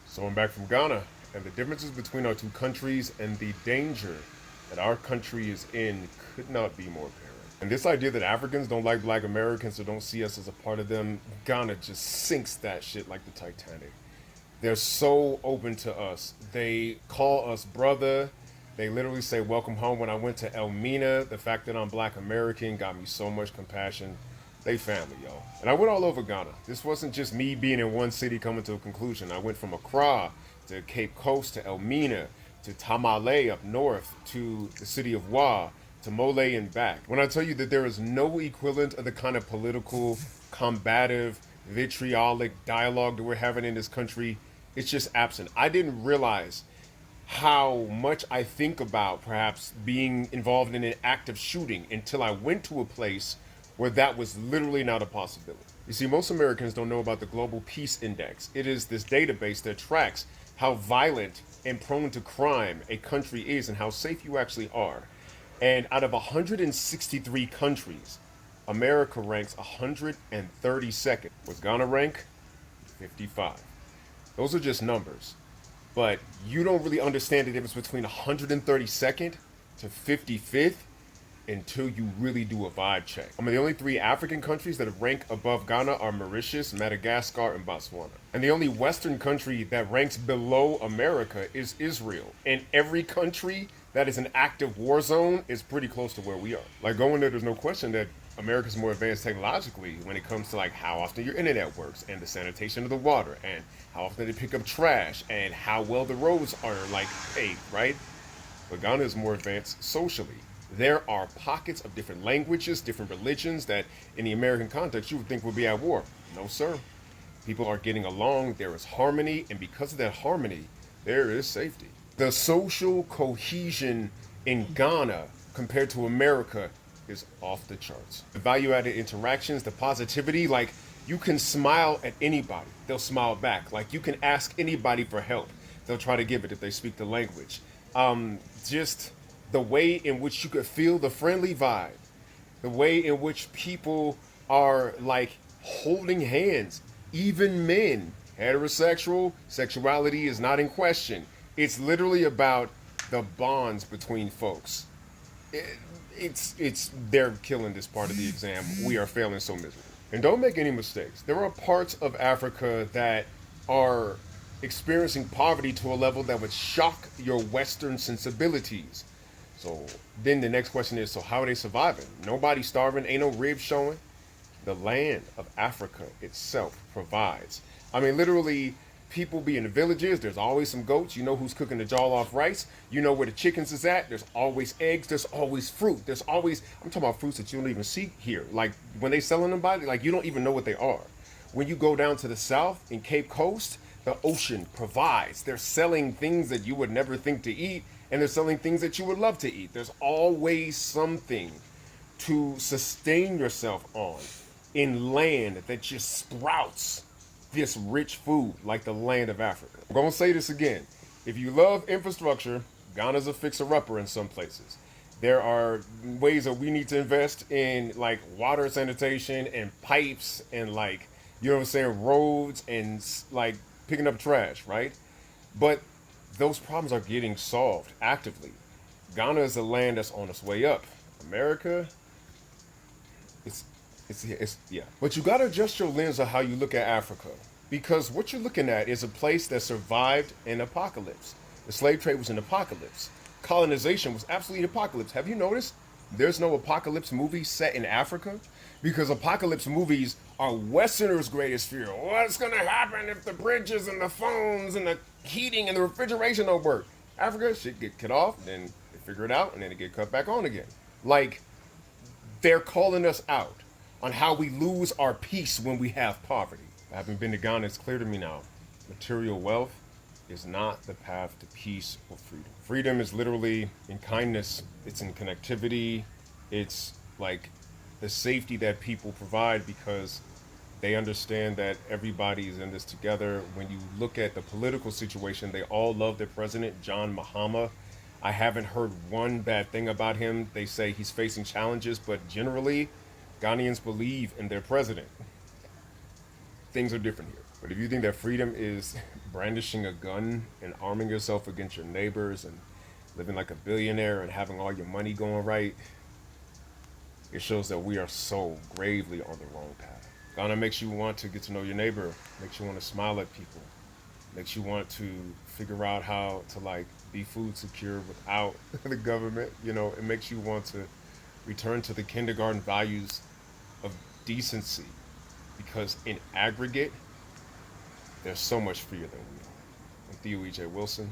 So I'm back from Ghana, and the differences between our two countries and the danger that our country is in could not be more apparent. And this idea that Africans don't like black Americans or don't see us as a part of them, Ghana just sinks that shit like the Titanic. They're so open to us. They call us brother. They literally say welcome home. When I went to Elmina, the fact that I'm black American got me so much compassion. They family, yo. And I went all over Ghana. This wasn't just me being in one city coming to a conclusion. I went from Accra to Cape Coast to Elmina to Tamale up north to the city of Wa to Mole and back. When I tell you that there is no equivalent of the kind of political, combative, vitriolic dialogue that we're having in this country, it's just absent. I didn't realize how much I think about perhaps being involved in an active shooting until I went to a place where that was literally not a possibility. You see, most Americans don't know about the Global Peace Index. It is this database that tracks how violent and prone to crime a country is and how safe you actually are. And out of 163 countries, America ranks 132nd. What's Ghana rank? 55. Those are just numbers. But you don't really understand the difference between 132nd to 55th until you really do a vibe check. I mean, the only three African countries that rank above Ghana are Mauritius, Madagascar, and Botswana. And the only Western country that ranks below America is Israel. And every country that is an active war zone is pretty close to where we are. Like going there, there's no question that America's more advanced technologically when it comes to like how often your internet works and the sanitation of the water and how often they pick up trash and how well the roads are like paved, right? But Ghana is more advanced socially. There are pockets of different languages, different religions that in the American context you would think would be at war. No, sir. People are getting along, there is harmony, and because of that harmony, there is safety. The social cohesion in Ghana compared to America is off the charts. The value added interactions, the positivity, like you can smile at anybody, they'll smile back. Like you can ask anybody for help, they'll try to give it if they speak the language. Just the way in which you could feel the friendly vibe, the way in which people are like holding hands, even men, heterosexual, sexuality is not in question. It's literally about the bonds between folks. It's they're killing this part of the exam. We are failing so miserably. And don't make any mistakes. There are parts of Africa that are experiencing poverty to a level that would shock your Western sensibilities. So then the next question is, so how are they surviving? Nobody starving, ain't no ribs showing. The land of Africa itself provides. I mean, literally, people be in the villages. There's always some goats. You know who's cooking the jollof rice. You know where the chickens is at. There's always eggs. There's always fruit. There's always, I'm talking about fruits that you don't even see here. Like when they selling them by, like you don't even know what they are. When you go down to the south in Cape Coast, the ocean provides. They're selling things that you would never think to eat, and they're selling things that you would love to eat. There's always something to sustain yourself on in land that just sprouts this rich food like the land of Africa. I'm gonna say this again. If you love infrastructure, Ghana's a fixer-upper in some places. There are ways that we need to invest in like water sanitation and pipes and like, you know what I'm saying, roads and like picking up trash, right? But those problems are getting solved actively. Ghana is a land that's on its way up. America, it's it's yeah. But you gotta adjust your lens of how you look at Africa. Because what you're looking at is a place that survived an apocalypse. The slave trade was an apocalypse. Colonization was absolutely an apocalypse. Have you noticed there's no apocalypse movie set in Africa? Because apocalypse movies are Westerners' greatest fear. What's gonna happen if the bridges and the phones and the heating and the refrigeration don't work? Africa, shit get cut off, then they figure it out, and then it get cut back on again. Like, they're calling us out on how we lose our peace when we have poverty. I haven't been to Ghana, it's clear to me now. Material wealth is not the path to peace or freedom. Freedom is literally in kindness, it's in connectivity, it's like the safety that people provide because they understand that everybody is in this together. When you look at the political situation, they all love their president, John Mahama. I haven't heard one bad thing about him. They say he's facing challenges, but generally, Ghanaians believe in their president. Things are different here. But if you think that freedom is brandishing a gun and arming yourself against your neighbors and living like a billionaire and having all your money going right, it shows that we are so gravely on the wrong path. Ghana makes you want to get to know your neighbor, makes you want to smile at people, makes you want to figure out how to like be food secure without the government. You know, it makes you want to return to the kindergarten values of decency because in aggregate, they're so much freer than we are. I'm Theo E.J. Wilson.